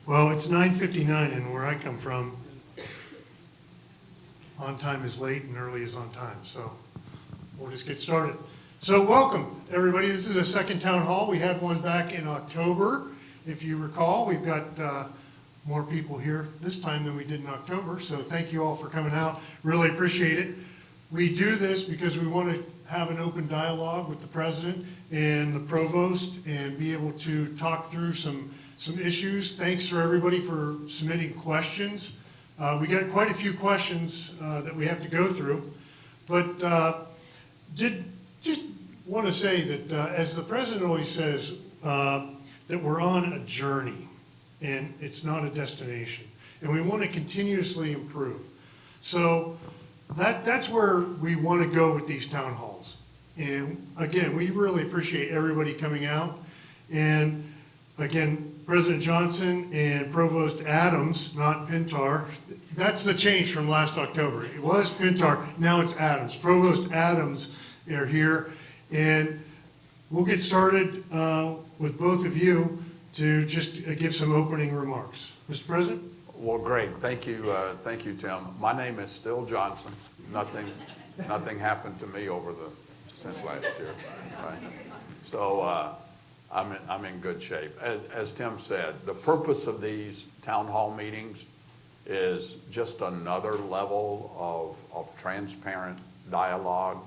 Well, it's 9:59, and where I come from, on time is late and early is on time, so we'll just get started. So welcome, everybody. This is a second town hall. We had one back in October. If you recall, we've got more people here this time than we did in October, so thank you all for coming out. Really appreciate it. We do this because we want to have an open dialogue with the president and the provost and be able to talk through some issues. Thanks for everybody for submitting questions. We got quite a few questions that we have to go through, but did just want to say that as the president always says, that we're on a journey and it's not a destination, and we want to continuously improve. So that's where we want to go with these town halls. And again, we really appreciate everybody coming out. And again, President Johnson and Provost Adams, not Pintar, that's the change from last October. It was Pintar, now it's Adams. Provost Adams are here, and we'll get started with both of you to just give some opening remarks. Mr. President? Well, great. Thank you, Tim. My name is still Johnson. Nothing happened to me since last year, right? So I'm in good shape. As Tim said, the purpose of these town hall meetings is just another level of transparent dialogue.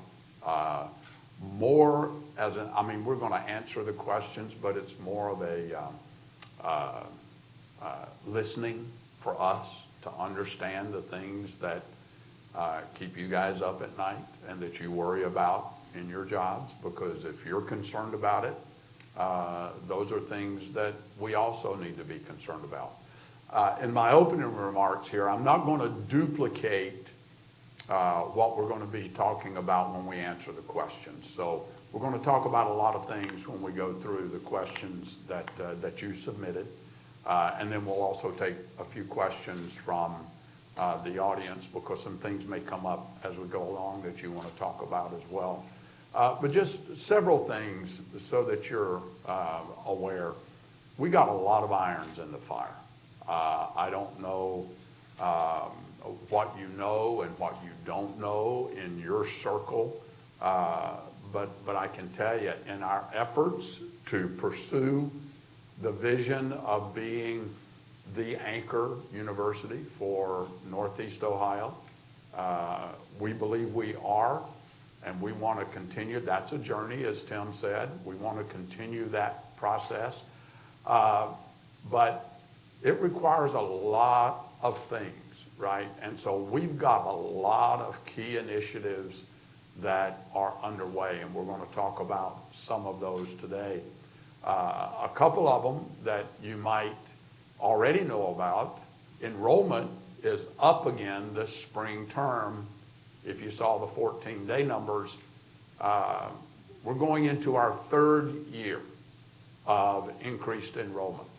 We're going to answer the questions, but it's more of a listening for us to understand the things that keep you guys up at night and that you worry about in your jobs, because if you're concerned about it, those are things that we also need to be concerned about. In my opening remarks here, I'm not going to duplicate what we're going to be talking about when we answer the questions. So we're going to talk about a lot of things when we go through the questions that you submitted. And then we'll also take a few questions from the audience, because some things may come up as we go along that you want to talk about as well. But just several things so that you're aware. We got a lot of irons in the fire. I don't know what you know and what you don't know in your circle, but I can tell you, in our efforts to pursue the vision of being the anchor university for Northeast Ohio, we believe we are, and we want to continue. That's a journey, as Tim said. We want to continue that process. But it requires a lot of things, right? And so we've got a lot of key initiatives that are underway, and we're going to talk about some of those today. A couple of them that you might already know about: enrollment is up again this spring term. If you saw the 14-day numbers, we're going into our third year of increased enrollment.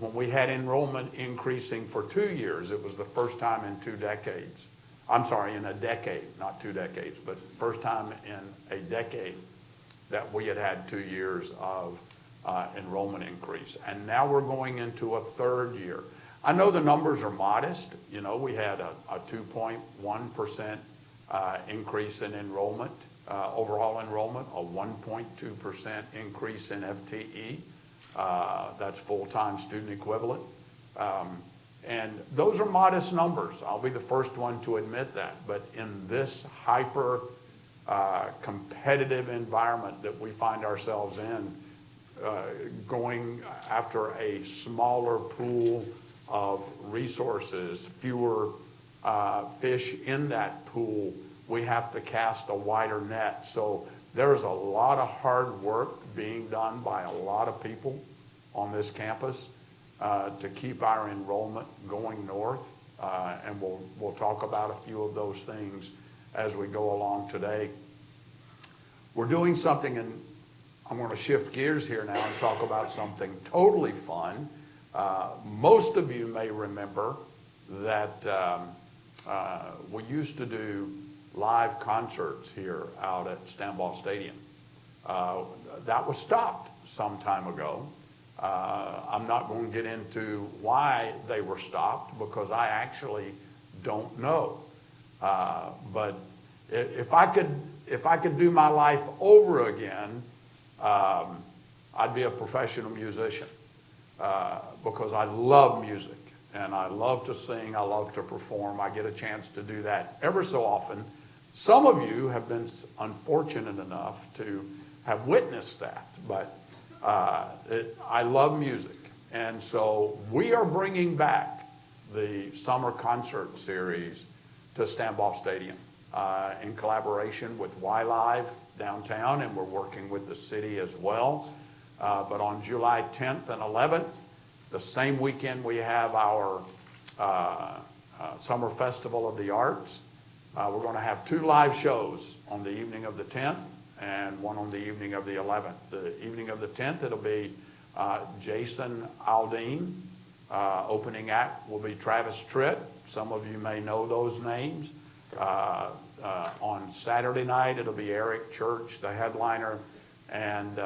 When we had enrollment increasing for 2 years, it was the first time in 2 decades. I'm sorry, in a decade, not 2 decades, but first time in a decade that we had 2 years of enrollment increase. And now we're going into a third year. I know the numbers are modest. You know, we had a 2.1% increase in enrollment, overall enrollment, a 1.2% increase in FTE. That's full-time student equivalent. And those are modest numbers. I'll be the first one to admit that. But in this hyper competitive environment that we find ourselves in, going after a smaller pool of resources, fewer fish in that pool, we have to cast a wider net. So there's a lot of hard work being done by a lot of people on this campus to keep our enrollment going north, and we'll talk about a few of those things as we go along today. We're doing something, and I'm going to shift gears here now and talk about something totally fun. Most of you may remember that we used to do live concerts here out at Stambaugh Stadium. That was stopped some time ago. I'm not going to get into why they were stopped because I actually don't know. But if I could do my life over again, I'd be a professional musician because I love music and I love to sing, I love to perform. I get a chance to do that ever so often. Some of you have been unfortunate enough to have witnessed that, but I love music. And so we are bringing back the summer concert series to Stambaugh Stadium in collaboration with Y Live downtown, and we're working with the city as well. But on July 10th and 11th, the same weekend we have our Summer Festival of the Arts. We're going to have 2 live shows on the evening of the 10th and one on the evening of the 11th. The evening of the 10th, it'll be Jason Aldean. Opening act will be Travis Tritt. Some of you may know those names. On Saturday night, it'll be Eric Church, the headliner, and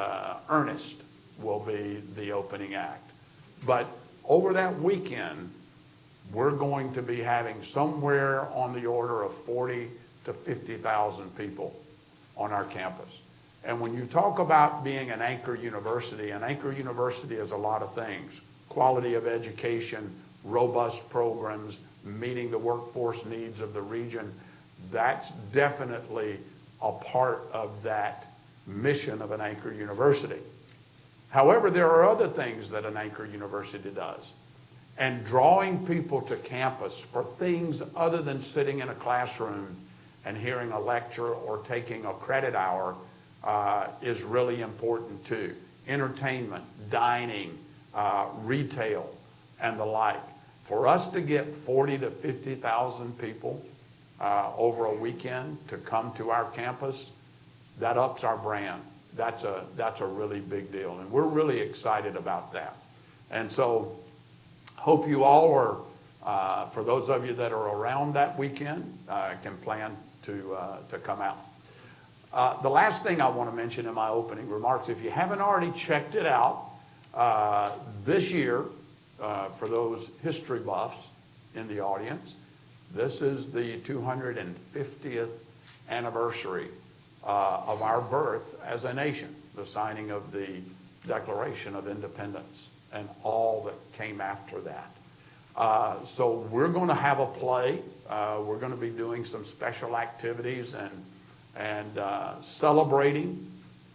Ernest will be the opening act. But over that weekend, we're going to be having somewhere on the order of 40 to 50,000 people on our campus. And when you talk about being an anchor university is a lot of things. Quality of education, robust programs, meeting the workforce needs of the region. That's definitely a part of that mission of an anchor university. However, there are other things that an anchor university does. And drawing people to campus for things other than sitting in a classroom and hearing a lecture or taking a credit hour is really important too. Entertainment, dining, retail, and the like. For us to get 40 to 50,000 people over a weekend to come to our campus, that ups our brand. That's a really big deal, and we're really excited about that. And so, hope you all are, for those of you that are around that weekend, can plan to come out. The last thing I want to mention in my opening remarks, if you haven't already checked it out, this year, for those history buffs in the audience, this is the 250th anniversary of our birth as a nation, the signing of the Declaration of Independence and all that came after that. So we're going to have a play. We're going to be doing some special activities and celebrating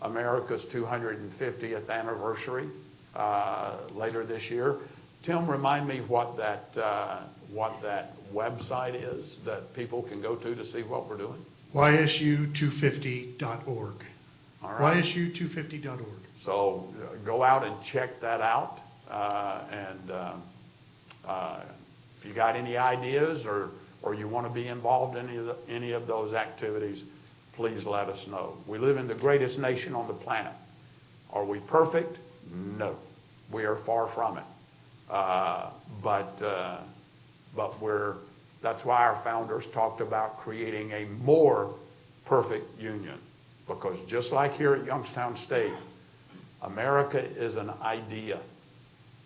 America's 250th anniversary later this year. Tim, remind me what that website is that people can go to see what we're doing. YSU250.org. All right. YSU250.org. So go out and check that out. If you got any ideas or you want to be involved in any of those activities, please let us know. We live in the greatest nation on the planet. Are we perfect? No. We are far from it. But that's why our founders talked about creating a more perfect union. Because just like here at Youngstown State, America is an idea.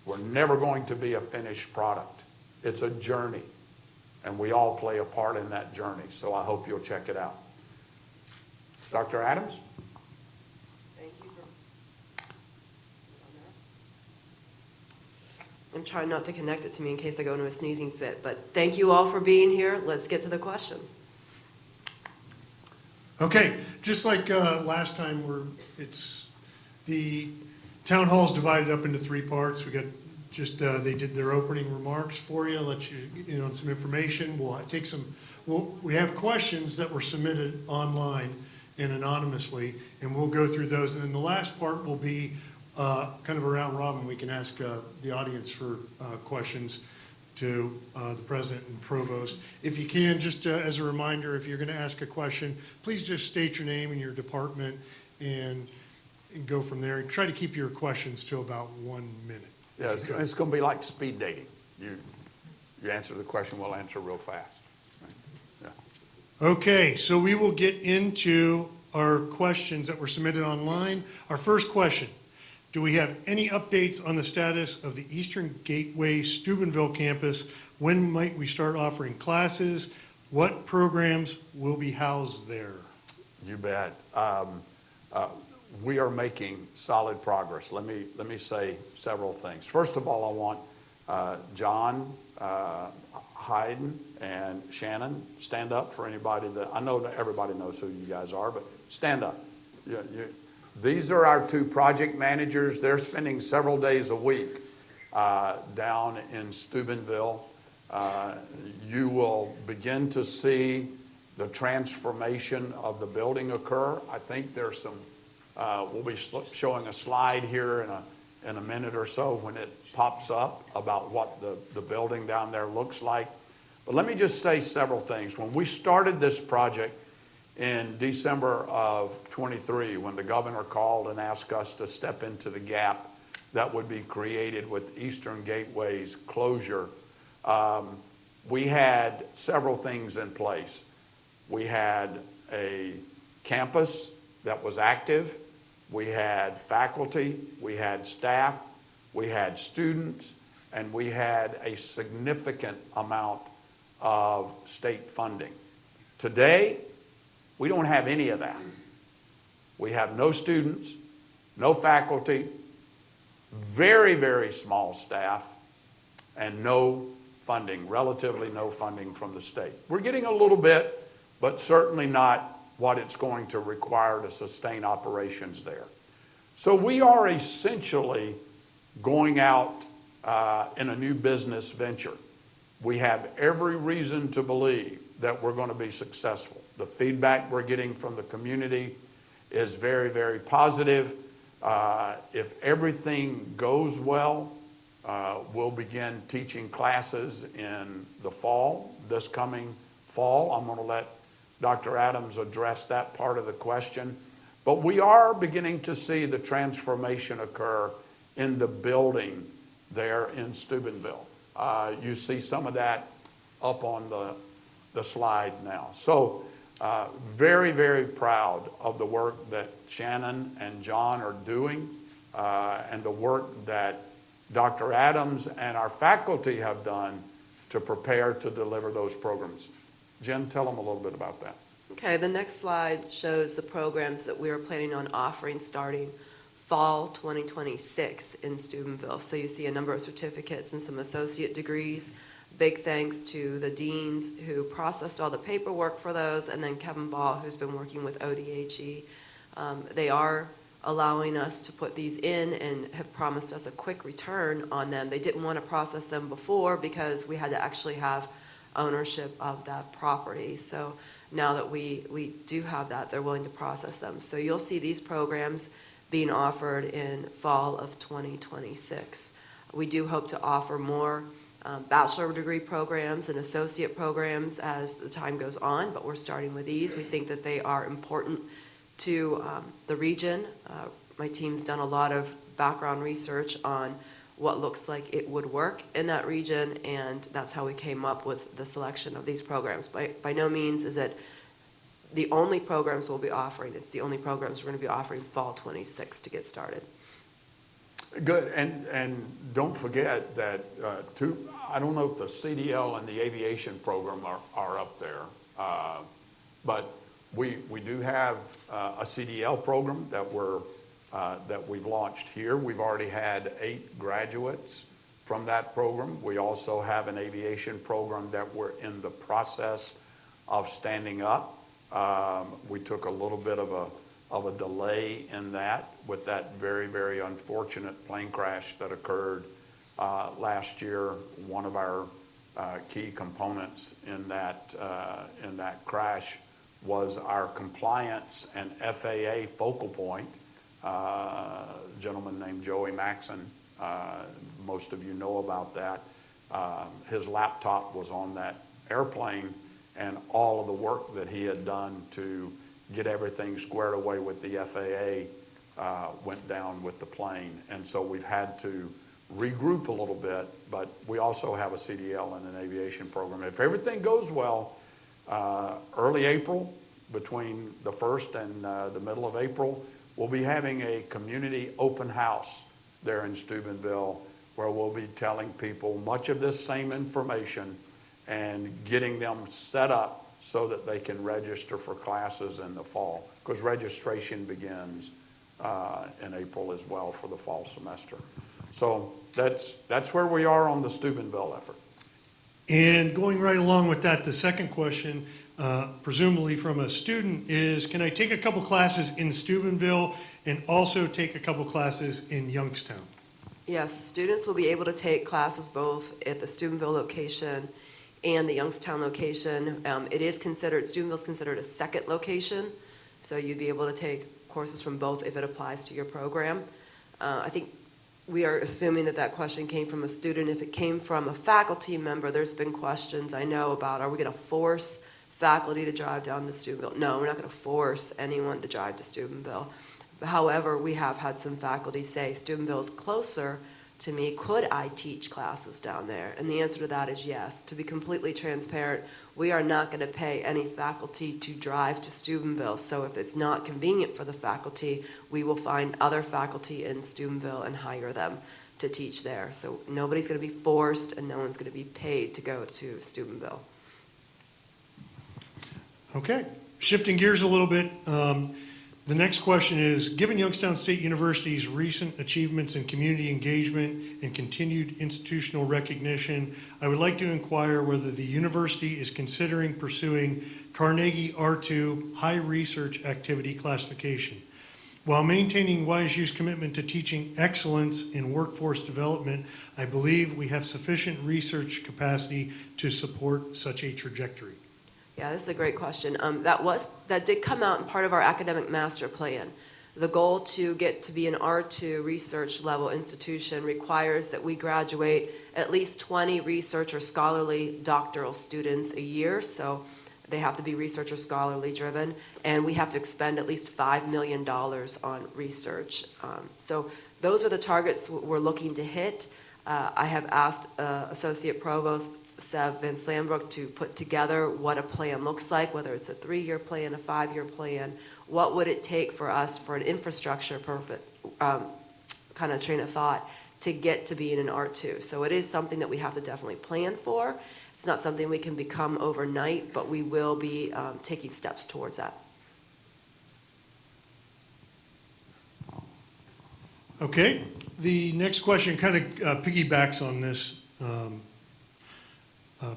We're never going to be a finished product. It's a journey. And we all play a part in that journey. So I hope you'll check it out. Dr. Adams? Thank you. I'm trying not to connect it to me in case I go into a sneezing fit, but thank you all for being here. Let's get to the questions. Okay, just like last time, it's the town hall's divided up into 3 parts. We got they did their opening remarks for you, let you in on some information. We'll take we have questions that were submitted online and anonymously, and we'll go through those. And then the last part will be kind of a round robin. We can ask the audience for questions to the president and provost. If you can, just as a reminder, if you're going to ask a question, please just state your name and your department and go from there. Try to keep your questions to about 1 minute. Yeah, it's going to be like speed dating. You answer the question, we'll answer real fast. Yeah. Okay, so we will get into our questions that were submitted online. Our first question: Do we have any updates on the status of the Eastern Gateway Steubenville campus? When might we start offering classes? What programs will be housed there? You bet. We are making solid progress. Let me say several things. First of all, I want John, Hayden, and Shannon stand up for anybody that I know that everybody knows who you guys are, but stand up. These are our two project managers. They're spending several days a week down in Steubenville. You will begin to see the transformation of the building occur. I think there's some, we'll be showing a slide here in a minute or so when it pops up about what the building down there looks like. But let me just say several things. When we started this project in December of 23, when the governor called and asked us to step into the gap that would be created with Eastern Gateway's closure, we had several things in place. We had a campus that was active. We had faculty, we had staff, we had students, and we had a significant amount of state funding. Today, we don't have any of that. We have no students, no faculty, very, very small staff, and no funding, relatively no funding from the state. We're getting a little bit, but certainly not what it's going to require to sustain operations there. So we are essentially going out in a new business venture. We have every reason to believe that we're going to be successful. The feedback we're getting from the community is very, very positive. If everything goes well, we'll begin teaching classes in the fall, this coming fall. I'm going to let Dr. Adams address that part of the question. But we are beginning to see the transformation occur in the building there in Steubenville. You see some of that up on the slide now. So very, very proud of the work that Shannon and John are doing and the work that Dr. Adams and our faculty have done to prepare to deliver those programs. Jen, tell them a little bit about that. Okay, the next slide shows the programs that we are planning on offering starting fall 2026 in Steubenville. So you see a number of certificates and some associate degrees. Big thanks to the deans who processed all the paperwork for those, and then Kevin Ball, who's been working with ODHE. They are allowing us to put these in and have promised us a quick return on them. They didn't want to process them before because we had to actually have ownership of that property. So now that we do have that, they're willing to process them. So you'll see these programs being offered in fall of 2026. We do hope to offer more bachelor degree programs and associate programs as the time goes on, but we're starting with these. We think that they are important to the region. My team's done a lot of background research on what looks like it would work in that region, and that's how we came up with the selection of these programs. By no means is it the only programs we'll be offering. It's the only programs we're going to be offering fall 26 to get started. Good, and don't forget that I don't know if the CDL and the aviation program are up there, but we do have a CDL program that we've launched here. We've already had 8 graduates from that program. We also have an aviation program that we're in the process of standing up. We took a little bit of a delay in that with that very, very unfortunate plane crash that occurred last year. One of our key components in that crash was our compliance and FAA focal point. A gentleman named Joey Maxon, most of you know about that. His laptop was on that airplane, and all of the work that he had done to get everything squared away with the FAA went down with the plane. And so we've had to regroup a little bit, but we also have a CDL and an aviation program. If everything goes well, early April, between the 1st and the middle of April, we'll be having a community open house there in Steubenville where we'll be telling people much of this same information and getting them set up so that they can register for classes in the fall, because registration begins in April as well for the fall semester. So that's where we are on the Steubenville effort. And going right along with that, the second question, presumably from a student, is can I take a couple classes in Steubenville and also take a couple classes in Youngstown? Yes, students will be able to take classes both at the Steubenville location and the Youngstown location. Steubenville's considered a second location, so you'd be able to take courses from both if it applies to your program. I think we are assuming that question came from a student. If it came from a faculty member, there's been questions I know about, are we going to force faculty to drive down to Steubenville? No, we're not going to force anyone to drive to Steubenville. However, we have had some faculty say, Steubenville is closer to me, could I teach classes down there? And the answer to that is yes. To be completely transparent, we are not going to pay any faculty to drive to Steubenville. So if it's not convenient for the faculty, we will find other faculty in Steubenville and hire them to teach there. So nobody's going to be forced and no one's going to be paid to go to Steubenville. Okay, shifting gears a little bit. The next question is, given Youngstown State University's recent achievements in community engagement and continued institutional recognition, I would like to inquire whether the university is considering pursuing Carnegie R2 High Research Activity classification. While maintaining YSU's commitment to teaching excellence in workforce development, I believe we have sufficient research capacity to support such a trajectory. Yeah, this is a great question. That did come out in part of our academic master plan. The goal to get to be an R2 research level institution requires that we graduate at least 20 research or scholarly doctoral students a year. So they have to be research or scholarly driven, and we have to expend at least $5 million on research. So those are the targets we're looking to hit. I have asked Associate Provost Sev Van Slambrook to put together what a plan looks like, whether it's a 3-year plan, a 5-year plan. What would it take for us for an infrastructure kind of train of thought to get to being an R2? So it is something that we have to definitely plan for. It's not something we can become overnight, but we will be taking steps towards that. Okay, the next question kind of piggybacks on this,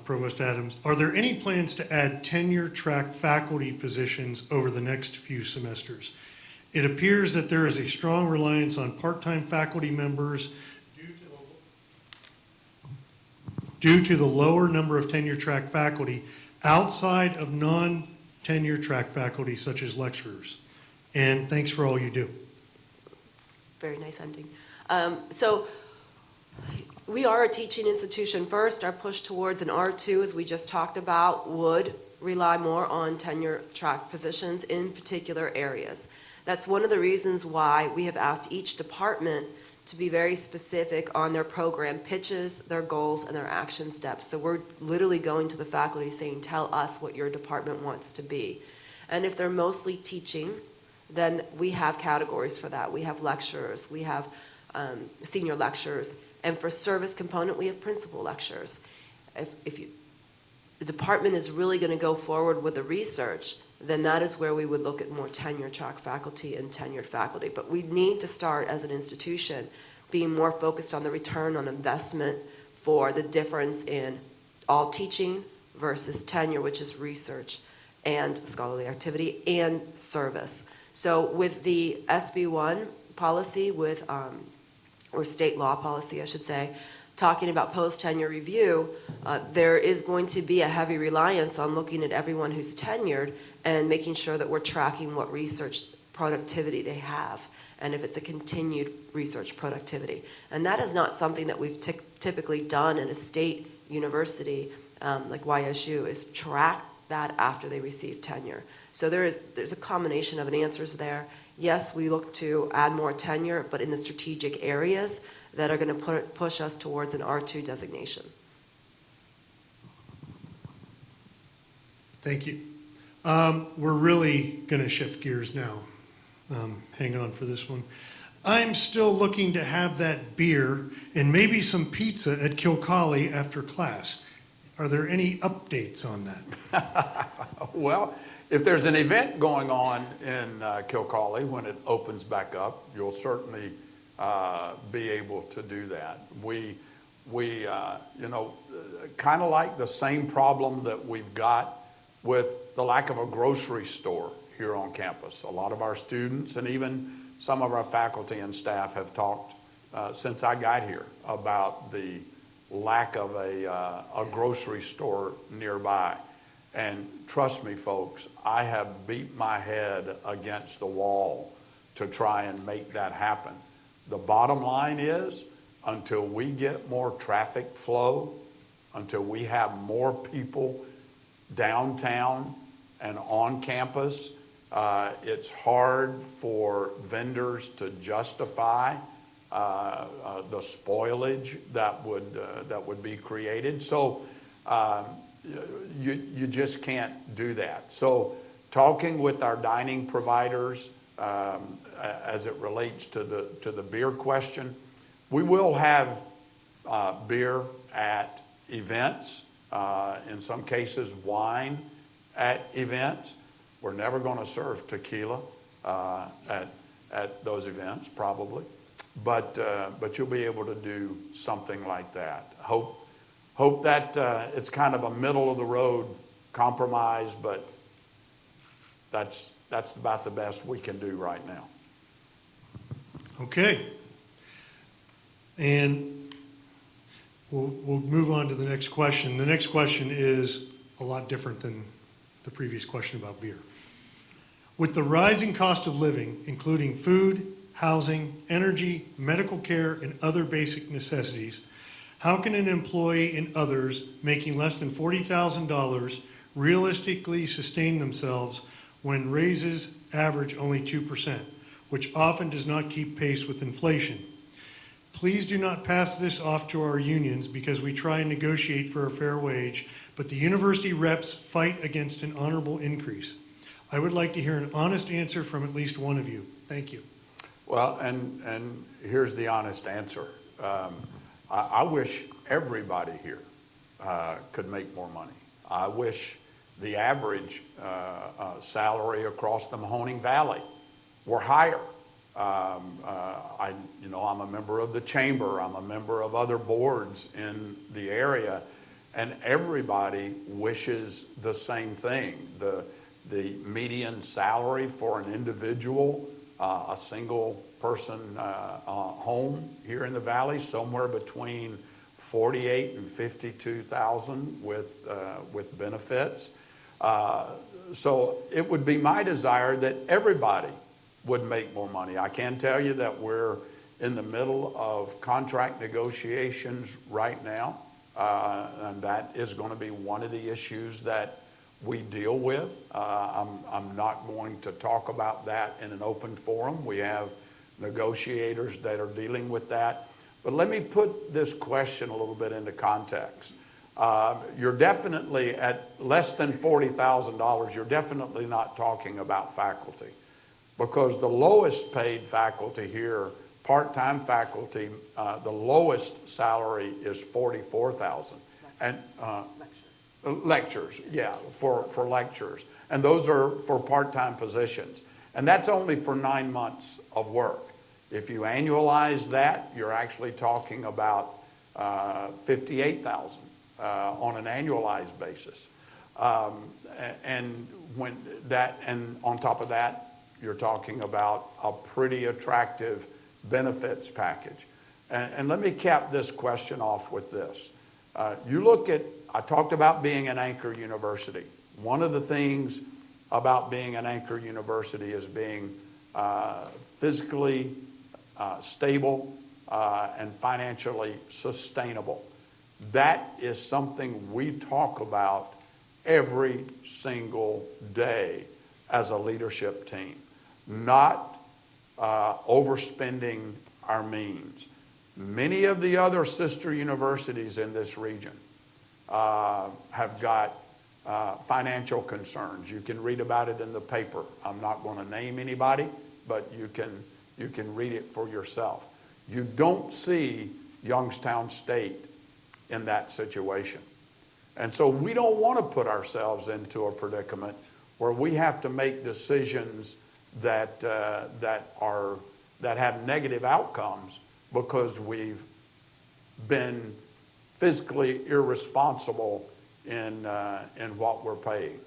Provost Adams. Are there any plans to add tenure-track faculty positions over the next few semesters? It appears that there is a strong reliance on part-time faculty members due to the lower number of tenure-track faculty outside of non-tenure-track faculty such as lecturers. And thanks for all you do. Very nice ending. So we are a teaching institution first. Our push towards an R2, as we just talked about, would rely more on tenure-track positions in particular areas. That's one of the reasons why we have asked each department to be very specific on their program pitches, their goals, and their action steps. So we're literally going to the faculty saying, tell us what your department wants to be. And if they're mostly teaching, then we have categories for that. We have lecturers, we have senior lecturers, and for service component, we have principal lecturers. If the department is really going to go forward with the research, then that is where we would look at more tenure-track faculty and tenured faculty. But we need to start as an institution being more focused on the return on investment for the difference in all teaching versus tenure, which is research and scholarly activity and service. So with the SB1 policy or state law policy, I should say, talking about post-tenure review, there is going to be a heavy reliance on looking at everyone who's tenured and making sure that we're tracking what research productivity they have, and if it's a continued research productivity. And that is not something that we've typically done in a state university like YSU, is track that after they receive tenure. So there's a combination of answers there. Yes, we look to add more tenure, but in the strategic areas that are going to push us towards an R2 designation. Thank you. We're really going to shift gears now. hang on for this one. I'm still looking to have that beer and maybe some pizza at Kilcolly after class. Are there any updates on that? Well, if there's an event going on in Kilcolly when it opens back up, you'll certainly be able to do that. We kind of like the same problem that we've got with the lack of a grocery store here on campus. A lot of our students and even some of our faculty and staff have talked since I got here about the lack of a grocery store nearby. And trust me, folks, I have beat my head against the wall to try and make that happen. The bottom line is, until we get more traffic flow, until we have more people downtown and on campus, it's hard for vendors to justify the spoilage that would be created. So you just can't do that. So talking with our dining providers as it relates to the beer question, we will have beer at events, in some cases wine at events. We're never going to serve tequila at those events, probably, but you'll be able to do something like that. Hope that it's kind of a middle of the road compromise, but that's about the best we can do right now. Okay. And we'll move on to the next question. The next question is a lot different than the previous question about beer. With the rising cost of living, including food, housing, energy, medical care, and other basic necessities, how can an employee and others making less than $40,000 realistically sustain themselves when raises average only 2%, which often does not keep pace with inflation? Please do not pass this off to our unions because we try and negotiate for a fair wage, but the university reps fight against an honorable increase. I would like to hear an honest answer from at least one of you. Thank you. Well, and here's the honest answer. I wish everybody here could make more money. I wish the average salary across the Mahoning Valley were higher. I'm a member of the chamber. I'm a member of other boards in the area, and everybody wishes the same thing. The median salary for an individual, a single person home here in the valley, somewhere between $48,000 and $52,000 with benefits. So it would be my desire that everybody would make more money. I can tell you that we're in the middle of contract negotiations right now, and that is going to be one of the issues that we deal with. I'm not going to talk about that in an open forum. We have negotiators that are dealing with that. But let me put this question a little bit into context. You're definitely at less than $40,000, you're definitely not talking about faculty, because the lowest paid faculty here, part-time faculty, the lowest salary is $44,000. And lectures, yeah, for lectures. And those are for part-time positions. And that's only for 9 months of work. If you annualize that, you're actually talking about $58,000 on an annualized basis. And on top of that, you're talking about a pretty attractive benefits package. And let me cap this question off with this. I talked about being an anchor university. One of the things about being an anchor university is being physically stable and financially sustainable. That is something we talk about every single day as a leadership team. Not overspending our means. Many of the other sister universities in this region have got financial concerns. You can read about it in the paper. I'm not going to name anybody, but you can read it for yourself. You don't see Youngstown State in that situation. And so we don't want to put ourselves into a predicament where we have to make decisions that have negative outcomes because we've been fiscally irresponsible in what we're paying.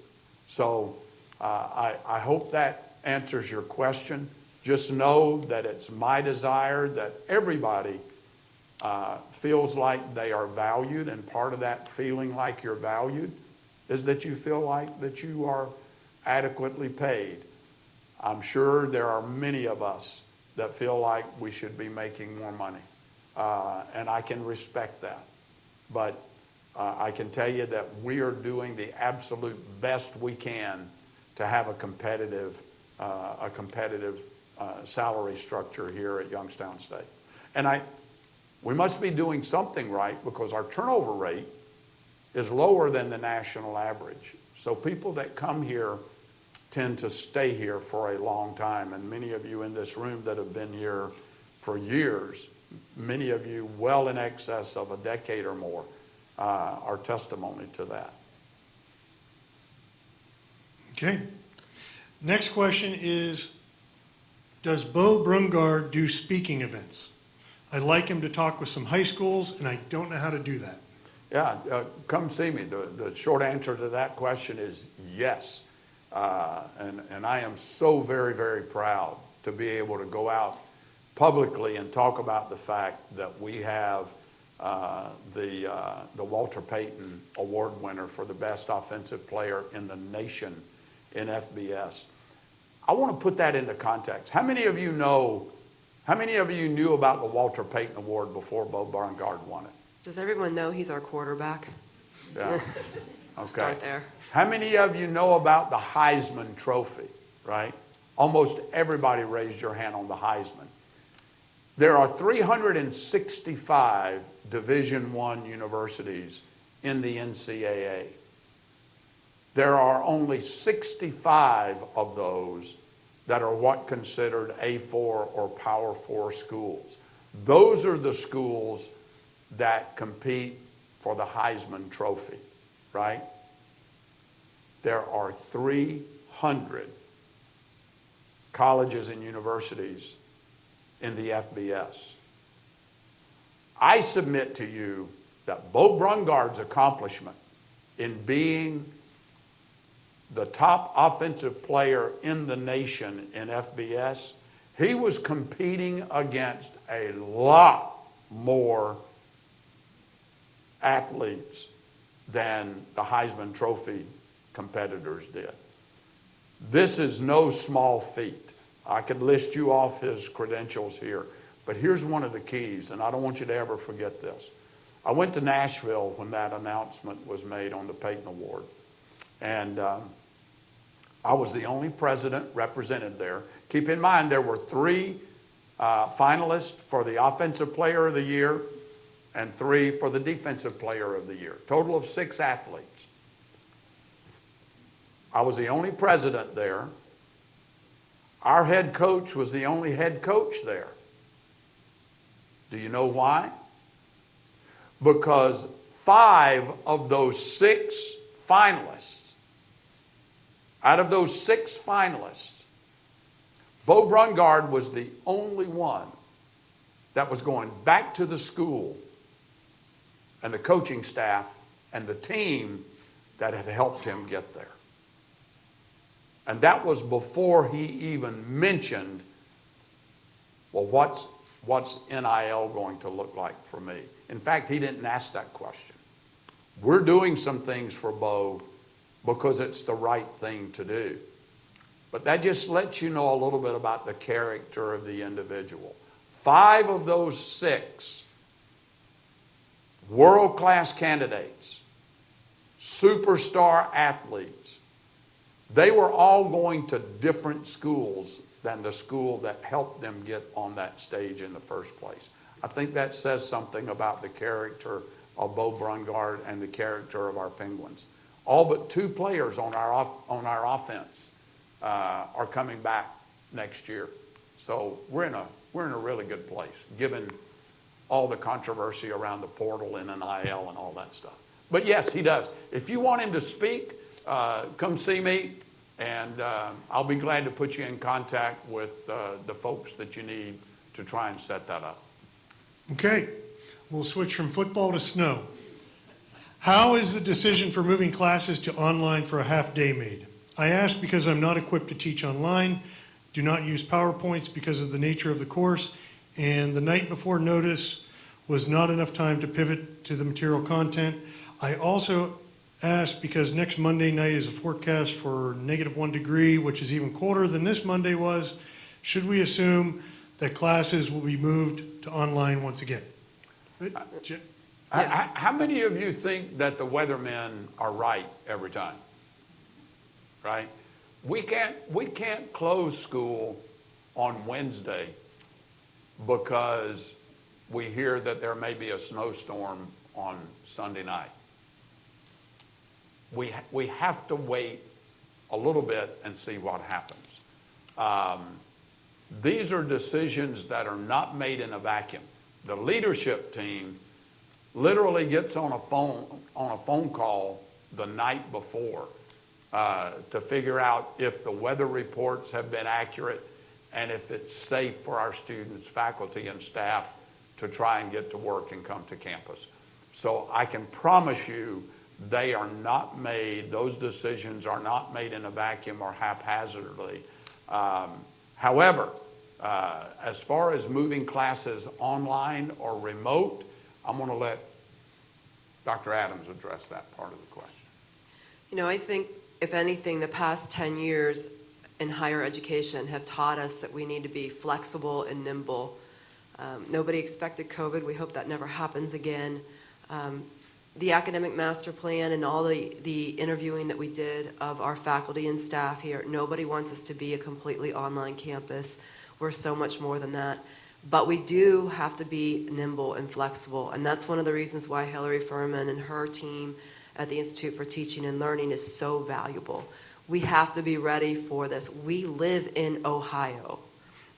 So I hope that answers your question. Just know that it's my desire that everybody feels like they are valued, and part of that feeling like you're valued is that you feel like that you are adequately paid. I'm sure there are many of us that feel like we should be making more money, and I can respect that. But I can tell you that we are doing the absolute best we can to have a competitive salary structure here at Youngstown State. And we must be doing something right because our turnover rate is lower than the national average. So people that come here tend to stay here for a long time. And many of you in this room that have been here for years, many of you well in excess of a decade or more, are testimony to that. Okay. Next question is, does Bo Brungard do speaking events? I'd like him to talk with some high schools, and I don't know how to do that. Yeah, come see me. The short answer to that question is yes. And I am so very, very proud to be able to go out publicly and talk about the fact that we have the Walter Payton Award winner for the best offensive player in the nation in FBS. I want to put that into context. How many of you knew about the Walter Payton Award before Bo Brungard won it? Does everyone know he's our quarterback? Yeah. Okay. Start there. How many of you know about the Heisman Trophy, right? Almost everybody raised your hand on the Heisman. There are 365 Division I universities in the NCAA. There are only 65 of those that are what considered A4 or Power 4 schools. Those are the schools that compete for the Heisman Trophy, right? There are 300 colleges and universities in the FBS. I submit to you that Bo Brungard's accomplishment in being the top offensive player in the nation in FBS, he was competing against a lot more athletes than the Heisman Trophy competitors did. This is no small feat. I could list you off his credentials here, but here's one of the keys, and I don't want you to ever forget this. I went to Nashville when that announcement was made on the Payton Award, and I was the only president represented there. Keep in mind, there were 3 finalists for the Offensive Player of the Year and 3 for the Defensive Player of the Year. Total of 6 athletes. I was the only president there. Our head coach was the only head coach there. Do you know why? Because 5 of those 6 finalists, out of those 6 finalists, Bo Brungard was the only one that was going back to the school and the coaching staff and the team that had helped him get there. And that was before he even mentioned, well, what's NIL going to look like for me? In fact, he didn't ask that question. We're doing some things for Bo because it's the right thing to do. But that just lets you know a little bit about the character of the individual. 5 of those 6 world-class candidates, superstar athletes, they were all going to different schools than the school that helped them get on that stage in the first place. I think that says something about the character of Bo Brungard and the character of our Penguins. All but 2 players on our offense are coming back next year. So we're in a really good place, given all the controversy around the portal and NIL and all that stuff. But yes, he does. If you want him to speak, come see me, and I'll be glad to put you in contact with the folks that you need to try and set that up. Okay, we'll switch from football to snow. How is the decision for moving classes to online for a half day made? I ask because I'm not equipped to teach online, do not use PowerPoints because of the nature of the course, and the night before notice was not enough time to pivot to the material content. I also ask because next Monday night is a forecast for -1 degree, which is even colder than this Monday was. Should we assume that classes will be moved to online once again? How many of you think that the weathermen are right every time? Right? We can't close school on Wednesday because we hear that there may be a snowstorm on Sunday night. We have to wait a little bit and see what happens. These are decisions that are not made in a vacuum. The leadership team literally gets on a phone call the night before to figure out if the weather reports have been accurate and if it's safe for our students, faculty, and staff to try and get to work and come to campus. So I can promise you those decisions are not made in a vacuum or haphazardly. However, as far as moving classes online or remote, I'm going to let Dr. Adams address that part of the question. You know, I think, if anything, the past 10 years in higher education have taught us that we need to be flexible and nimble. Nobody expected COVID. We hope that never happens again. The academic master plan and all the interviewing that we did of our faculty and staff here, nobody wants us to be a completely online campus. We're so much more than that. But we do have to be nimble and flexible, and that's one of the reasons why Hillary Furman and her team at the Institute for Teaching and Learning is so valuable. We have to be ready for this. We live in Ohio.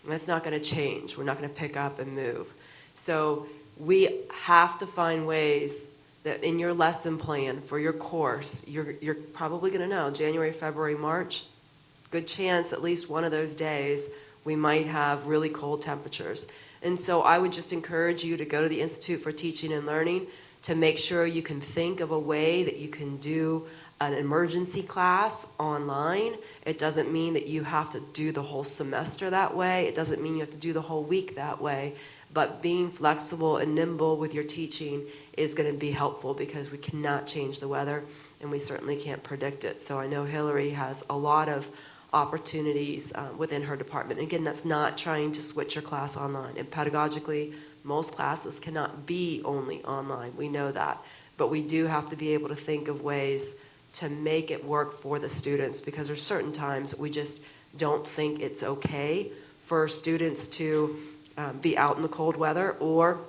That's not going to change. We're not going to pick up and move. So we have to find ways that in your lesson plan for your course, you're probably going to know January, February, March, good chance at least one of those days we might have really cold temperatures. And so I would just encourage you to go to the Institute for Teaching and Learning to make sure you can think of a way that you can do an emergency class online. It doesn't mean that you have to do the whole semester that way. It doesn't mean you have to do the whole week that way. But being flexible and nimble with your teaching is going to be helpful because we cannot change the weather and we certainly can't predict it. So I know Hillary has a lot of opportunities within her department. Again, that's not trying to switch your class online. And pedagogically, most classes cannot be only online. We know that. But we do have to be able to think of ways to make it work for the students, because there's certain times we just don't think it's okay for students to be out in the cold weather, or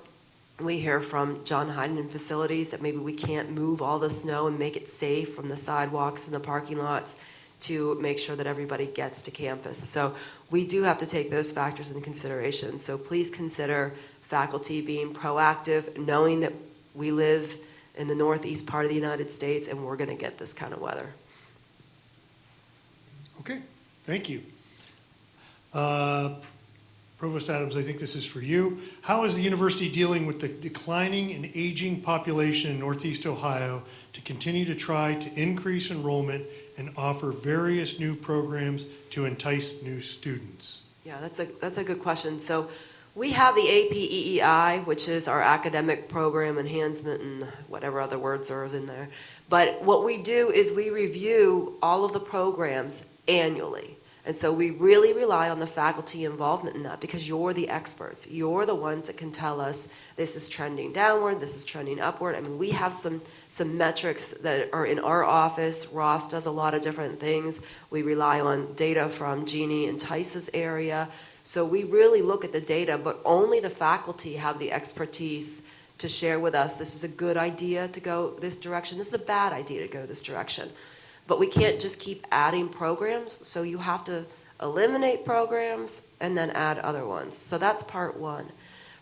we hear from John Hyden and facilities that maybe we can't move all the snow and make it safe from the sidewalks and the parking lots to make sure that everybody gets to campus. So we do have to take those factors into consideration. So please consider faculty being proactive, knowing that we live in the northeast part of the United States and we're going to get this kind of weather. Okay, thank you. Provost Adams, I think this is for you. How is the university dealing with the declining and aging population in Northeast Ohio to continue to try to increase enrollment and offer various new programs to entice new students? Yeah, that's a good question. So we have the APEEI, which is our academic program enhancement and whatever other words are in there. But what we do is we review all of the programs annually. And so we really rely on the faculty involvement in that, because you're the experts. You're the ones that can tell us this is trending downward, this is trending upward. I mean, we have some metrics that are in our office. Ross does a lot of different things. We rely on data from Jeannie and Tice's area. So we really look at the data, but only the faculty have the expertise to share with us, this is a good idea to go this direction, this is a bad idea to go this direction. But we can't just keep adding programs, so you have to eliminate programs, and then add other ones. So that's part one.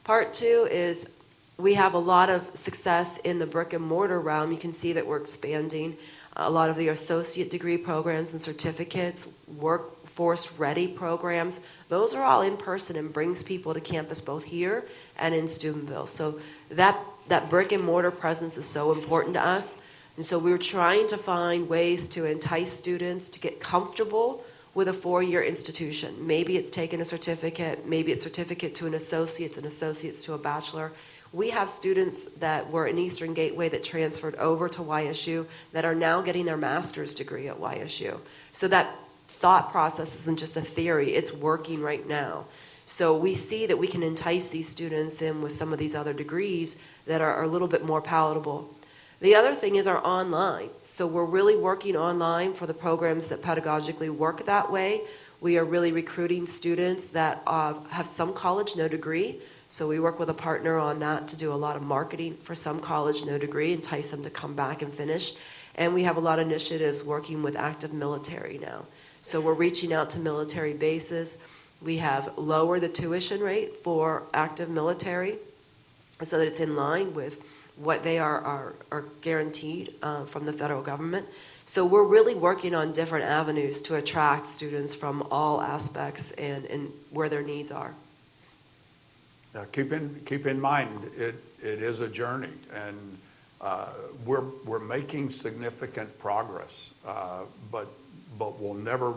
Part two is we have a lot of success in the brick and mortar realm. You can see that we're expanding a lot of the associate degree programs and certificates, workforce ready programs. Those are all in person and brings people to campus both here and in Steubenville. So that brick and mortar presence is so important to us. And so we're trying to find ways to entice students to get comfortable with a four-year institution. Maybe it's taking a certificate, maybe it's certificate to an associate's to a bachelor. We have students that were in Eastern Gateway that transferred over to YSU that are now getting their master's degree at YSU. So that thought process isn't just a theory, it's working right now. So we see that we can entice these students in with some of these other degrees that are a little bit more palatable. The other thing is our online. So we're really working online for the programs that pedagogically work that way. We are really recruiting students that have some college, no degree. So we work with a partner on that to do a lot of marketing for some college, no degree, entice them to come back and finish. And we have a lot of initiatives working with active military now. So we're reaching out to military bases. We have lowered the tuition rate for active military so that it's in line with what they are guaranteed from the federal government. So we're really working on different avenues to attract students from all aspects and where their needs are. Now, keep in mind, it is a journey, and we're making significant progress, but we'll never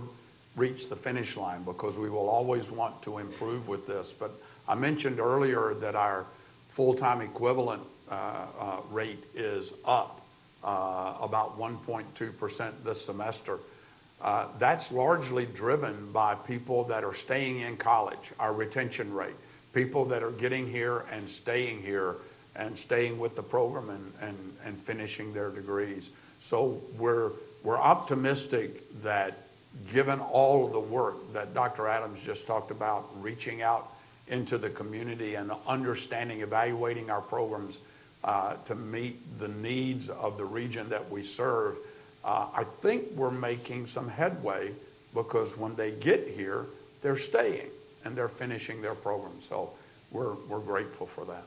reach the finish line because we will always want to improve with this. But I mentioned earlier that our full-time equivalent rate is up about 1.2% this semester. That's largely driven by people that are staying in college, our retention rate, people that are getting here and staying with the program and finishing their degrees. So we're optimistic that given all of the work that Dr. Adams just talked about, reaching out into the community and understanding, evaluating our programs to meet the needs of the region that we serve, I think we're making some headway because when they get here, they're staying and they're finishing their program. So we're grateful for that.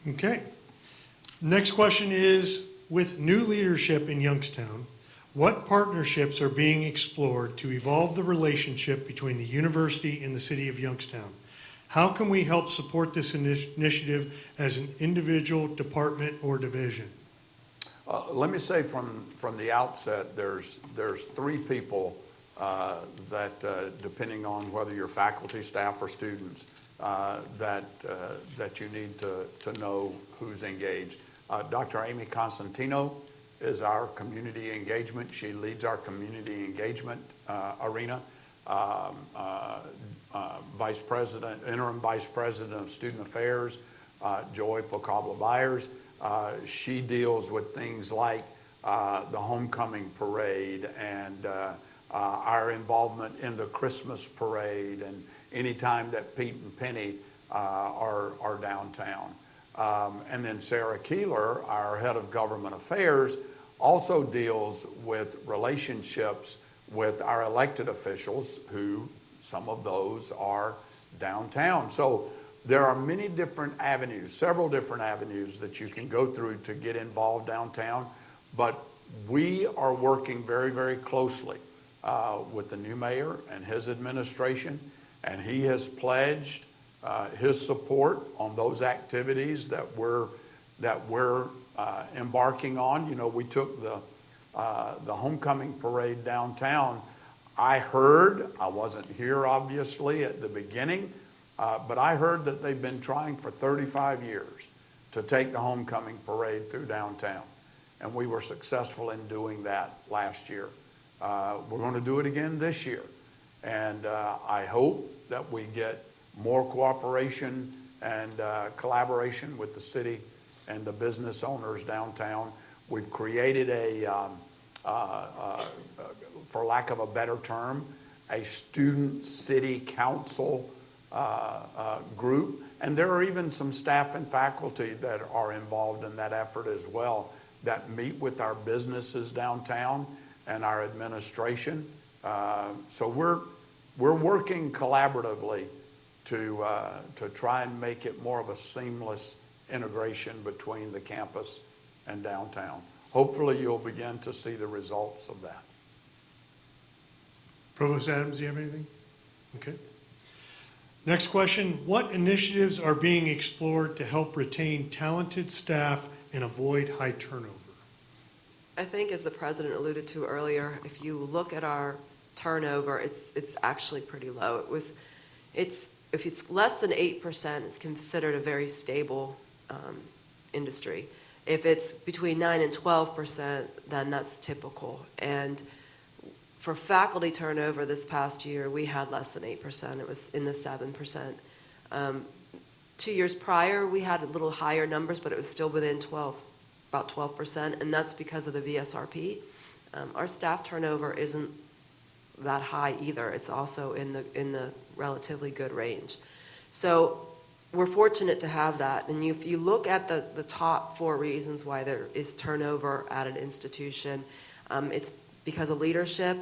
Okay. Next question is, with new leadership in Youngstown, what partnerships are being explored to evolve the relationship between the university and the city of Youngstown? How can we help support this initiative as an individual, department, or division? Let me say from the outset, there's three people that, depending on whether you're faculty, staff, or students, that you need to know who's engaged. Dr. Amy Constantino is our community engagement. She leads our community engagement arena. Interim Vice President of Student Affairs, Joy Pocabla Byers. She deals with things like the homecoming parade and our involvement in the Christmas parade and any time that Pete and Penny are downtown. And then Sarah Keeler, our head of government affairs, also deals with relationships with our elected officials, who some of those are downtown. So there are many different avenues, several different avenues that you can go through to get involved downtown. But we are working very, very closely with the new mayor and his administration, and he has pledged his support on those activities that we're embarking on. You know, we took the homecoming parade downtown. I wasn't here obviously at the beginning, but I heard that they've been trying for 35 years to take the homecoming parade through downtown. And we were successful in doing that last year. We're going to do it again this year. And I hope that we get more cooperation and collaboration with the city and the business owners downtown. We've created for lack of a better term, a student city council group. And there are even some staff and faculty that are involved in that effort as well, that meet with our businesses downtown and our administration So we're working collaboratively to try and make it more of a seamless integration between the campus and downtown. Hopefully you'll begin to see the results of that. Provost Adams, do you have anything? Okay. Next question, what initiatives are being explored to help retain talented staff and avoid high turnover? I think, as the president alluded to earlier, if you look at our turnover, it's actually pretty low. If it's less than 8%, it's considered a very stable industry. If it's between 9 and 12%, then that's typical. And for faculty turnover this past year, we had less than 8%. It was in the 7%. 2 years prior, we had a little higher numbers, but it was still within about 12%, and that's because of the VSRP. Our staff turnover isn't that high either. It's also in the relatively good range. So we're fortunate to have that. And if you look at the top 4 reasons why there is turnover at an institution, it's because of leadership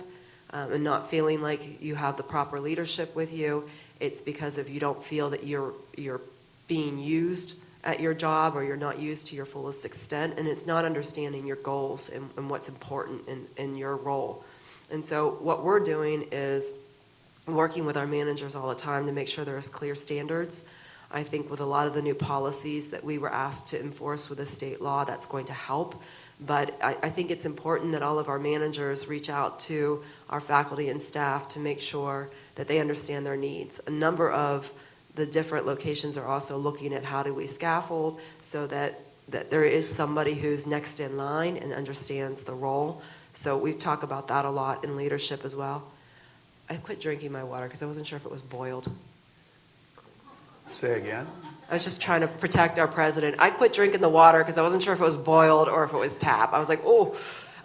and not feeling like you have the proper leadership with you. It's because if you don't feel that you're being used at your job, or you're not used to your fullest extent, and it's not understanding your goals and what's important in your role. And so what we're doing is working with our managers all the time to make sure there's clear standards. I think with a lot of the new policies that we were asked to enforce with the state law, that's going to help. But I think it's important that all of our managers reach out to our faculty and staff to make sure that they understand their needs. A number of the different locations are also looking at how do we scaffold so that there is somebody who's next in line and understands the role. So we've talked about that a lot in leadership as well. I quit drinking my water because I wasn't sure if it was boiled. Say again? I was just trying to protect our president. I quit drinking the water because I wasn't sure if it was boiled or if it was tap. I was like, oh.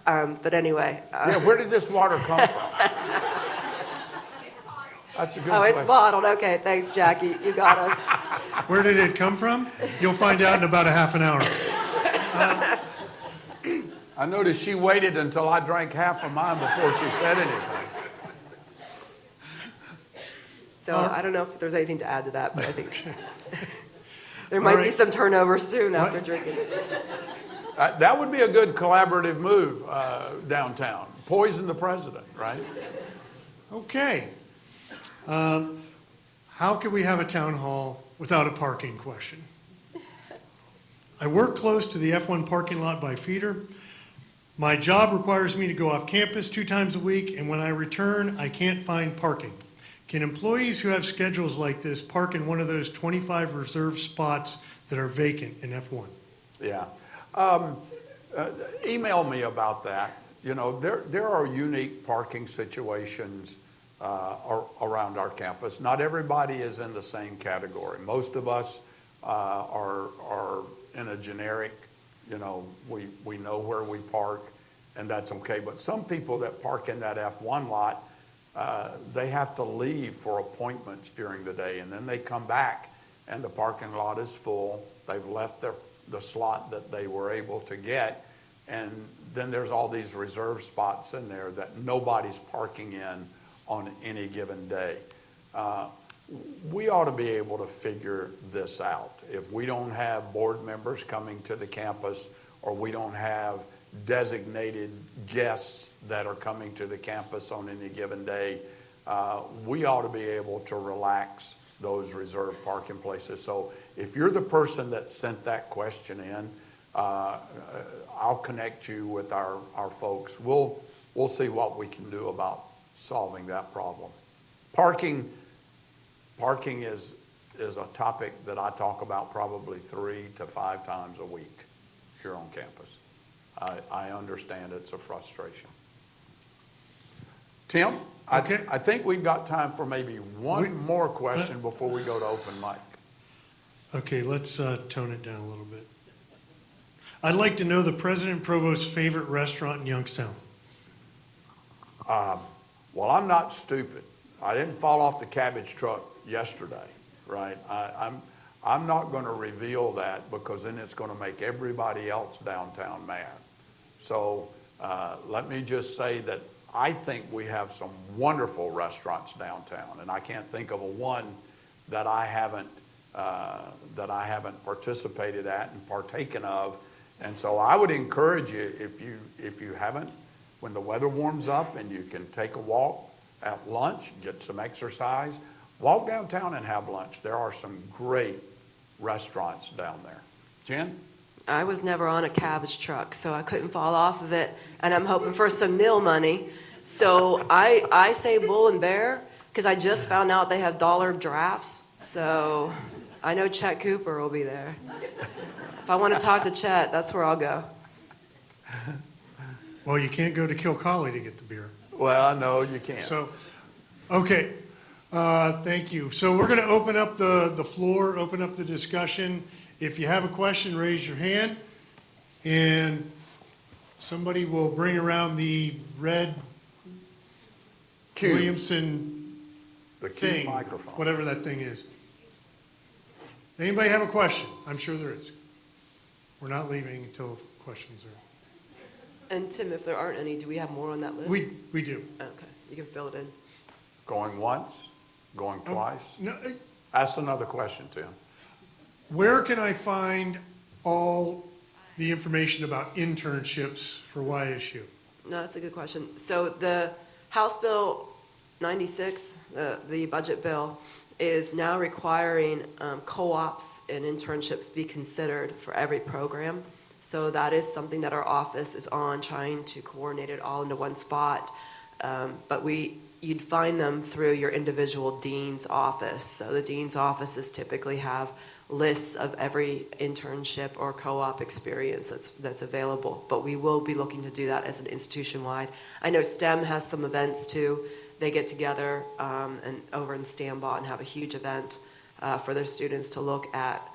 But anyway. Yeah, where did this water come from? That's a good it's question. bottled. Okay, thanks, Jackie. You got us. Where did it come from? You'll find out in about a half an hour. I noticed she waited until I drank half of mine before she said anything. So I don't know if there's anything to add to that, but I think there might be some turnover soon after drinking it. That would be a good collaborative move downtown. Poison the president, right? Okay. How could we have a town hall without a parking question? I work close to the F1 parking lot by feeder. My job requires me to go off campus 2 times a week, and when I return, I can't find parking. Can employees who have schedules like this park in one of those 25 reserved spots that are vacant in F1? Yeah. Email me about that. You know, there are unique parking situations around our campus. Not everybody is in the same category. Most of us are in a generic, you know, we know where we park, and that's okay. But some people that park in that F1 lot, they have to leave for appointments during the day, and then they come back and the parking lot is full. They've left the slot that they were able to get, and then there's all these reserved spots in there that nobody's parking in on any given day. We ought to be able to figure this out. If we don't have board members coming to the campus, or we don't have designated guests that are coming to the campus on any given day, we ought to be able to relax those reserved parking places. So if you're the person that sent that question in, I'll connect you with our folks. We'll see what we can do about solving that problem. Parking is a topic that I talk about probably 3 to 5 times a week here on campus. I understand it's a frustration. Tim, Okay. I think we've got time for maybe one more question before we go to open mic. Okay, let's tone it down a little bit. I'd like to know the President Provost's favorite restaurant in Youngstown. Well, I'm not stupid. I didn't fall off the cabbage truck yesterday, right? I'm not going to reveal that, because then it's going to make everybody else downtown mad. So let me just say that I think we have some wonderful restaurants downtown, and I can't think of a one that I haven't participated at and partaken of. And so I would encourage you, if you haven't, when the weather warms up and you can take a walk at lunch, get some exercise, walk downtown and have lunch. There are some great restaurants down there. Jen? I was never on a cabbage truck, so I couldn't fall off of it, and I'm hoping for some meal money. So I say Bull and Bear, because I just found out they have dollar drafts, so I know Chet Cooper will be there. If I want to talk to Chet, that's where I'll go. Well, you can't go to Kilcolly to get the beer. Well, no, you can't. So, okay, thank you. So we're going to open up the floor, open up the discussion. If you have a question, raise your hand, and somebody will bring around the red Cube. Williamson The cube thing, microphone. whatever that thing is. Anybody have a question? I'm sure there is. We're not leaving until questions are. And Tim, if there aren't any, do we have more on that list? We do. Okay, you can fill it in. Going once, going twice. No, Ask another question, Tim. where can I find all the information about internships for YSU? No, that's a good question. So the House Bill 96, the budget bill, is now requiring co-ops and internships be considered for every program. So that is something that our office is on, trying to coordinate it all into one spot. But you'd find them through your individual dean's office. So the dean's offices typically have lists of every internship or co-op experience that's available. But we will be looking to do that as an institution-wide. I know STEM has some events too. They get together and over in Stambaugh and have a huge event for their students to look at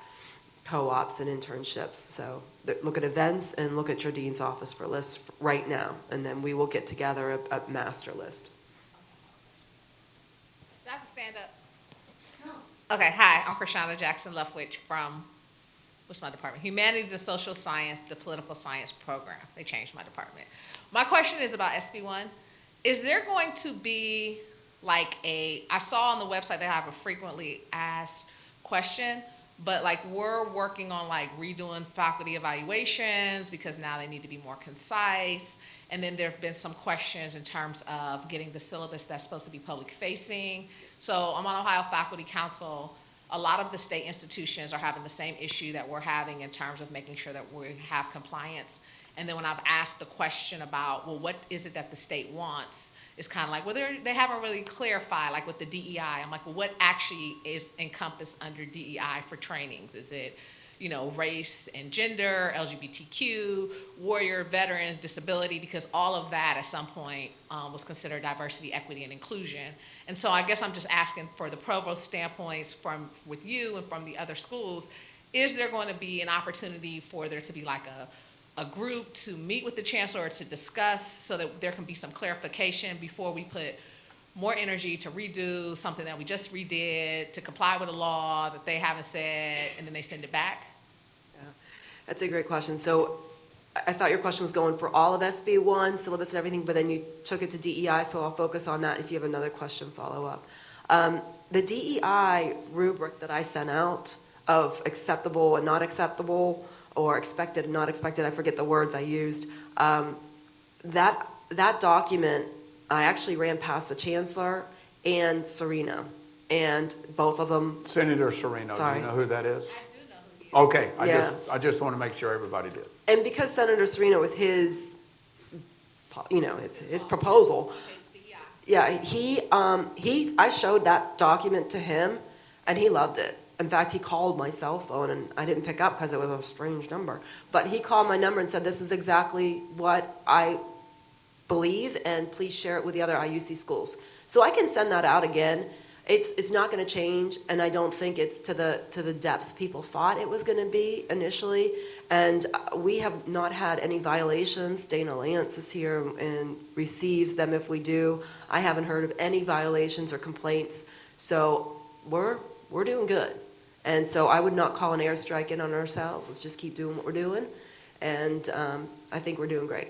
co-ops and internships. So look at events and look at your dean's office for lists right now, and then we will get together a master list. Do I have to stand up? No. Okay, hi, I'm Krishana Jackson Leftwich from, what's my department? Humanities and Social Science, the Political Science Program. They changed my department. My question is about SB1. Is there going to be like I saw on the website they have a frequently asked question, but like we're working on like redoing faculty evaluations because now they need to be more concise. And then there have been some questions in terms of getting the syllabus that's supposed to be public facing. So I'm on Ohio Faculty Council. A lot of the state institutions are having the same issue that we're having in terms of making sure that we have compliance. And then when I've asked the question about, well, what is it that the state wants? It's kind of like, well, they haven't really clarified, like with the DEI. I'm like, well, what actually is encompassed under DEI for trainings? Is it, race and gender, LGBTQ, warrior, veterans, disability? Because all of that at some point was considered diversity, equity, and inclusion. And so I guess I'm just asking for the provost standpoints with you and from the other schools, is there going to be an opportunity for there to be like a group to meet with the chancellor to discuss so that there can be some clarification before we put more energy to redo something that we just redid, to comply with a law that they haven't said, and then they send it back? Yeah, that's a great question. So I thought your question was going for all of SB1, syllabus and everything, but then you took it to DEI, so I'll focus on that. If you have another question, follow up. The DEI rubric that I sent out of acceptable and not acceptable, or expected and not expected, I forget the words I used. That document, I actually ran past the chancellor and Serena, and both of them. Senator Serino, Sorry. do you know who that is? I do know who he is. Okay, Yeah. I just want to make sure everybody did. And because Senator Serena was his, it's his proposal. Yeah, I showed that document to him, and he loved it. In fact, he called my cell phone, and I didn't pick up because it was a strange number. But he called my number and said, this is exactly what I believe, and please share it with the other IUC schools. So I can send that out again. It's not going to change, and I don't think it's to the depth people thought it was going to be initially. And we have not had any violations. Dana Lance is here and receives them if we do. I haven't heard of any violations or complaints. So we're doing good. And so I would not call an airstrike in on ourselves. Let's just keep doing what we're doing. And I think we're doing great.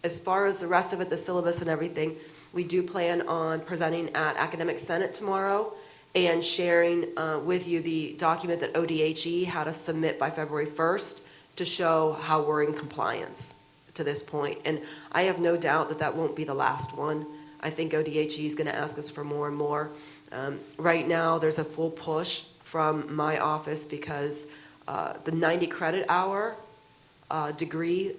As far as the rest of it, the syllabus and everything, we do plan on presenting at Academic Senate tomorrow and sharing with you the document that ODHE had us submit by February 1st to show how we're in compliance to this point. And I have no doubt that that won't be the last one. I think ODHE is going to ask us for more and more. Right now, there's a full push from my office because the 90 credit hour degree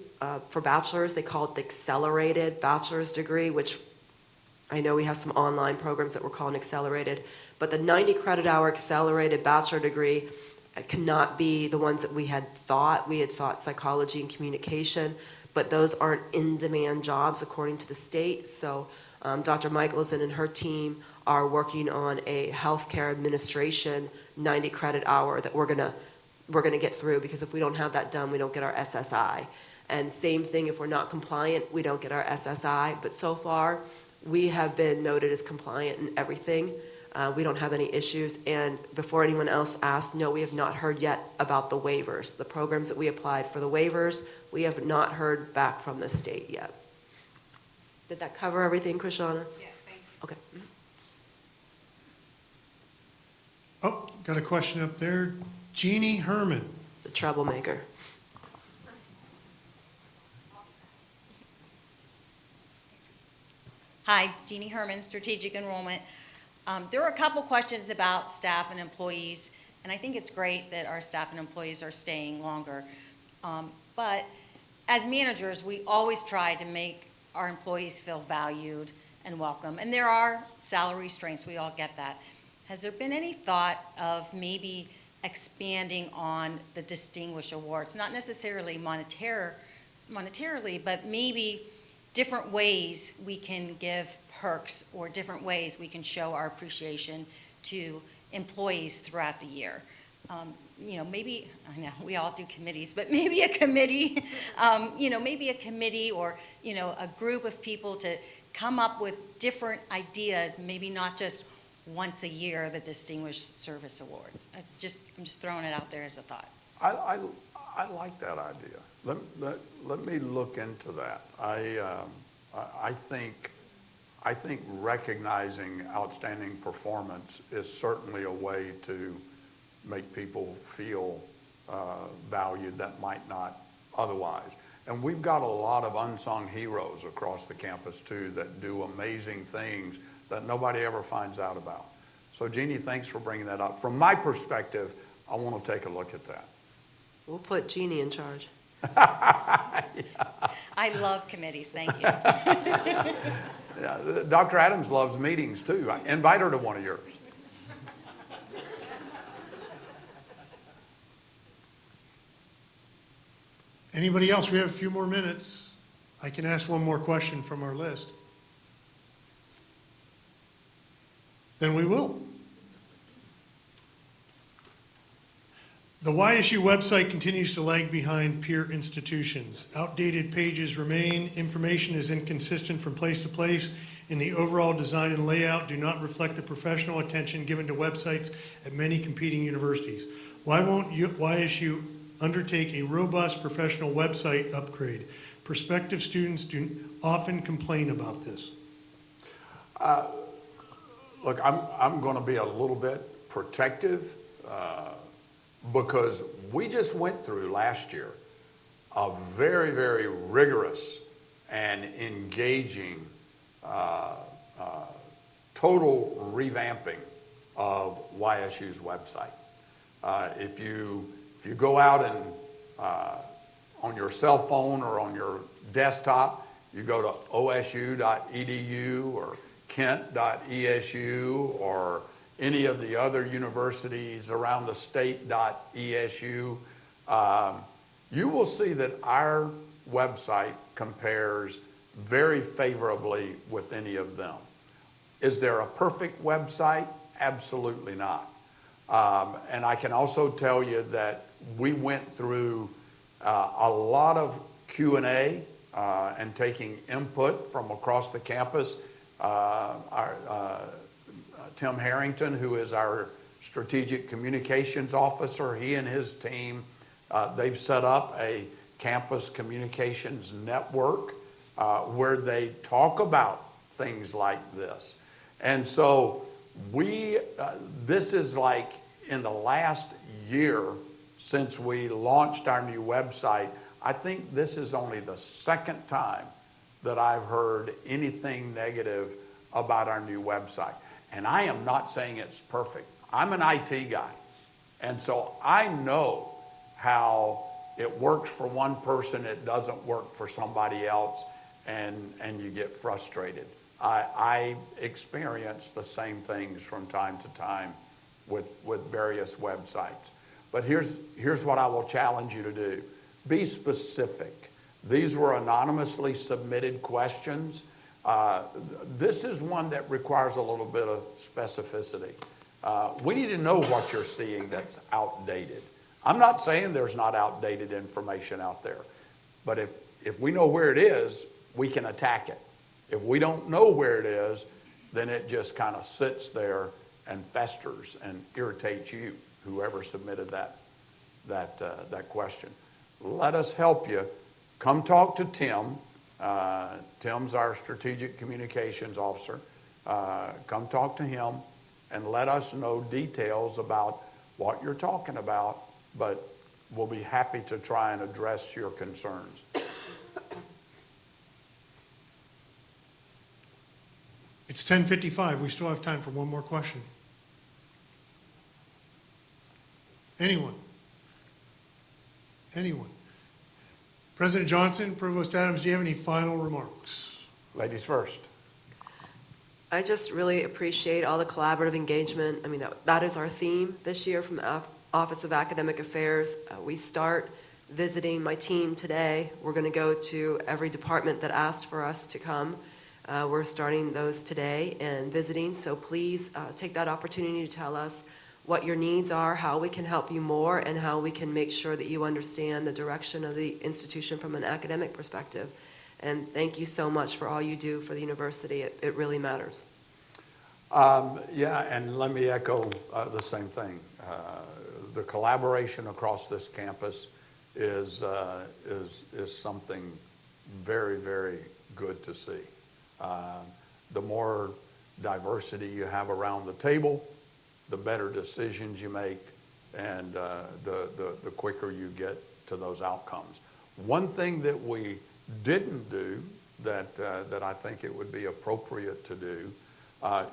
for bachelor's, they call it the accelerated bachelor's degree, which I know we have some online programs that we're calling accelerated, but the 90 credit hour accelerated bachelor degree cannot be the ones that we had thought. We had thought psychology and communication, but those aren't in-demand jobs according to the state. So Dr. Michelson and her team are working on a healthcare administration 90 credit hour that we're gonna get through, because if we don't have that done, we don't get our SSI. And same thing, if we're not compliant, we don't get our SSI. But so far, we have been noted as compliant in everything. We don't have any issues. And before anyone else asks, no, we have not heard yet about the waivers. The programs that we applied for the waivers, we have not heard back from the state yet. Did that cover everything, Krishana? Yes, thank you. Okay. Oh, got a question up there. Jeannie Herman. The troublemaker. Hi, Jeannie Herman, Strategic Enrollment. There are a couple questions about staff and employees, and I think it's great that our staff and employees are staying longer. But as managers, we always try to make our employees feel valued and welcome. And there are salary restraints, we all get that. Has there been any thought of maybe expanding on the Distinguished Awards? Not necessarily monetarily, but maybe different ways we can give perks or different ways we can show our appreciation to employees throughout the year. Maybe, I know we all do committees, but maybe a committee, maybe a committee or, a group of people to come up with different ideas, maybe not just once a year, the Distinguished Service Awards. I'm just throwing it out there as a thought. I like that idea. Let me look into that. I think recognizing outstanding performance is certainly a way to make people feel valued that might not otherwise. And we've got a lot of unsung heroes across the campus too that do amazing things that nobody ever finds out about. So Jeannie, thanks for bringing that up. From my perspective, I want to take a look at that. We'll put Jeannie in charge. I love committees, thank you. Yeah, Dr. Adams loves meetings too. Invite her to one of yours. Anybody else? We have a few more minutes. I can ask one more question from our list. Then we will. The YSU website continues to lag behind peer institutions. Outdated pages remain, information is inconsistent from place to place, and the overall design and layout do not reflect the professional attention given to websites at many competing universities. Why won't YSU undertake a robust professional website upgrade? Prospective students do often complain about this. Look, I'm going to be a little bit protective because we just went through last year a very, very rigorous and engaging total revamping of YSU's website. If you go out and on your cell phone or on your desktop, you go to osu.edu or kent.esu or any of the other universities around the state.esu, you will see that our website compares very favorably with any of them. Is there a perfect website? Absolutely not. And I can also tell you that we went through a lot of Q&A and taking input from across the campus. Tim Harrington, who is our strategic communications officer, he and his team, they've set up a campus communications network where they talk about things like this. And so this is like in the last year since we launched our new website, I think this is only the second time that I've heard anything negative about our new website. And I am not saying it's perfect. I'm an IT guy. And so I know how it works for one person, it doesn't work for somebody else, and you get frustrated. I experience the same things from time to time with various websites. But here's what I will challenge you to do. Be specific. These were anonymously submitted questions. This is one that requires a little bit of specificity. We need to know what you're seeing that's outdated. I'm not saying there's not outdated information out there, but if we know where it is, we can attack it. If we don't know where it is, then it just kind of sits there and festers and irritates you, whoever submitted that question. Let us help you. Come talk to Tim. Tim's our strategic communications officer. Come talk to him and let us know details about what you're talking about, but we'll be happy to try and address your concerns. It's 10:55. We still have time for one more question. Anyone? Anyone? President Johnson, Provost Adams, do you have any final remarks? Ladies first. I just really appreciate all the collaborative engagement. I mean, that is our theme this year from the Office of Academic Affairs. We start visiting my team today. We're going to go to every department that asked for us to come. We're starting those today and visiting, so please take that opportunity to tell us what your needs are, how we can help you more, and how we can make sure that you understand the direction of the institution from an academic perspective. And thank you so much for all you do for the university. It really matters. Yeah, and let me echo the same thing. The collaboration across this campus is something very, very good to see. The more diversity you have around the table, the better decisions you make, and the quicker you get to those outcomes. One thing that we didn't do that I think it would be appropriate to do,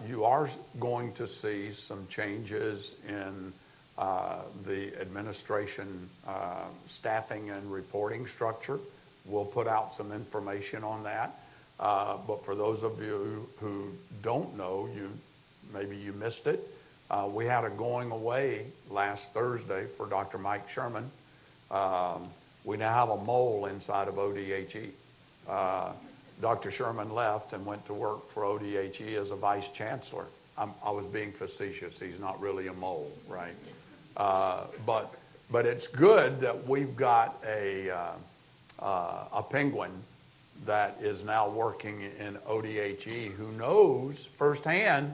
you are going to see some changes in the administration staffing and reporting structure. We'll put out some information on that. But for those of you who don't know, maybe you missed it. We had a going away last Thursday for Dr. Mike Sherman. We now have a mole inside of ODHE. Dr. Sherman left and went to work for ODHE as a vice chancellor. I was being facetious. He's not really a mole, right? But it's good that we've got a penguin that is now working in ODHE who knows firsthand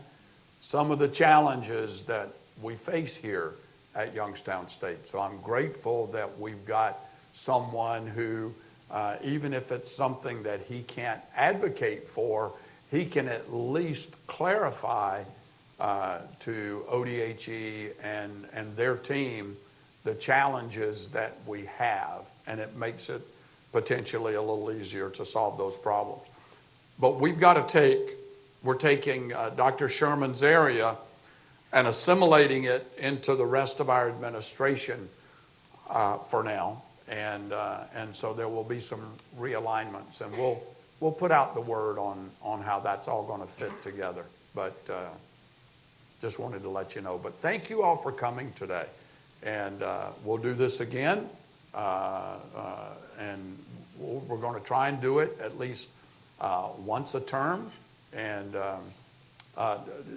some of the challenges that we face here at Youngstown State. So I'm grateful that we've got someone who, even if it's something that he can't advocate for, he can at least clarify to ODHE and their team the challenges that we have, and it makes it potentially a little easier to solve those problems. But we've got to we're taking Dr. Sherman's area and assimilating it into the rest of our administration for now. And so there will be some realignments, and we'll put out the word on how that's all going to fit together. But just wanted to let you know. But thank you all for coming today. And we'll do this again. And we're going to try and do it at least once a term. And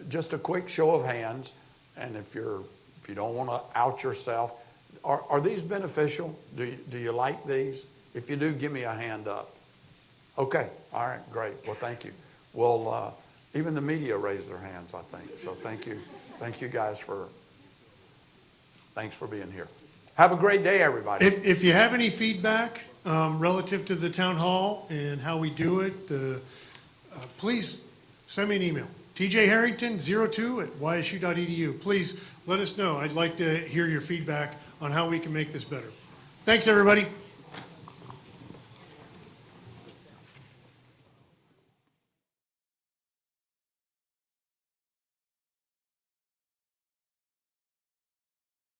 just a quick show of hands. And if you don't want to out yourself, are these beneficial? Do you like these? If you do, give me a hand up. Okay. All right. Great. Well, thank you. Well, even the media raised their hands, I think. So thank you. Thank you guys thanks for being here. Have a great day, everybody. If you have any feedback relative to the town hall and how we do it, please send me an email. tjharrington02@ysu.edu. Please let us know. I'd like to hear your feedback on how we can make this better. Thanks, everybody.